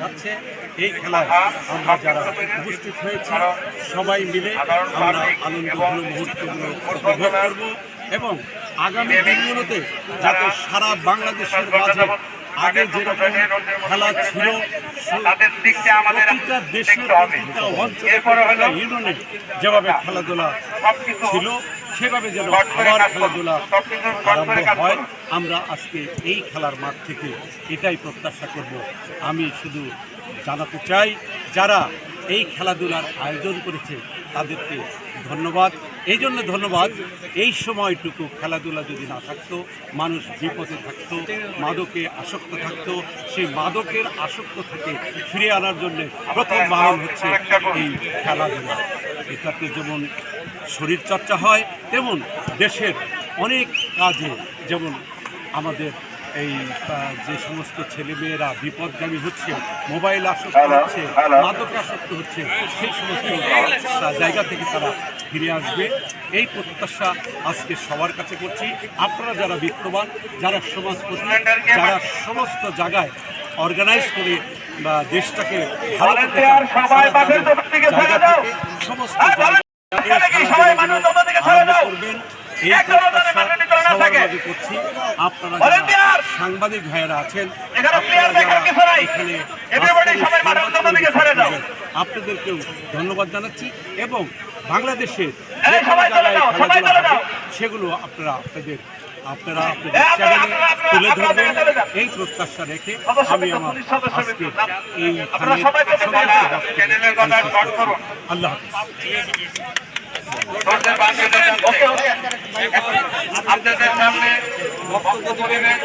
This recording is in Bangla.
যাচ্ছে। এই খেলায় আমরা যারা উপস্থিত হয়েছি সবাই মিলে আমরা আনন্দঘন মুহূর্তগুলো উপভোগ করব এবং আগামী দিনগুলোতে যাতে সারা বাংলাদেশের মাঝে আগে যেরকম খেলা ছিল প্রতিটা দেশের প্রতিটা অঞ্চলে প্রতিটা ইউনিয়নে যেভাবে খেলাধুলা ছিল সেভাবে যেন আবার খেলাধুলা আরম্ভ হয়। আমরা আজকে এই খেলার মাঠ থেকে এটাই প্রত্যাশা করব। আমি শুধু জানাতে চাই যারা এই খেলাধুলার আয়োজন করেছে তাদেরকে ধন্যবাদ। এই জন্য ধন্যবাদ, এই সময়টুকু খেলাধুলা যদি না থাকতো মানুষ বিপদে থাকতো, মাদকে আসক্ত থাকতো। সেই মাদকের আসক্ত থেকে ফিরে আনার জন্য প্রথম বাহন হচ্ছে এই খেলাধুলা। এটাতে যেমন শরীরচর্চা হয় তেমন দেশের অনেক কাজে, যেমন আমাদের এই যে সমস্ত ছেলেমেয়েরা বিপদগামী হচ্ছে, মোবাইল আসক্ত হচ্ছে, মাদক আসক্ত হচ্ছে, সেই সমস্ত জায়গা থেকে তারা ফিরে আসবে এই প্রত্যাশা আজকে সবার কাছে করছি। আপনারা যারা বিত্তবান, যারা সমাজপতি, যারা সমস্ত জায়গায় অর্গানাইজ করে বা দেশটাকে ভালো করতে চান, জায়গা থেকে সমস্ত আরম্ভ করবেন এই প্রত্যাশা সবার মাঝে করছি। আপনারা যারা সাংবাদিক ভাইয়েরা আছেন, আপনারা যারা এখানে আপনাদেরকেও ধন্যবাদ জানাচ্ছি এবং বাংলাদেশের যে কোনো জায়গায় খেলাধুলা হবে সেগুলো আপনারা আপনাদের চ্যানেলে তুলে ধরবেন এই প্রত্যাশা রেখে আমি আমার আজকে এইখানে আল্লাহ আপনাদের সামনে বক্তব্য দিবেন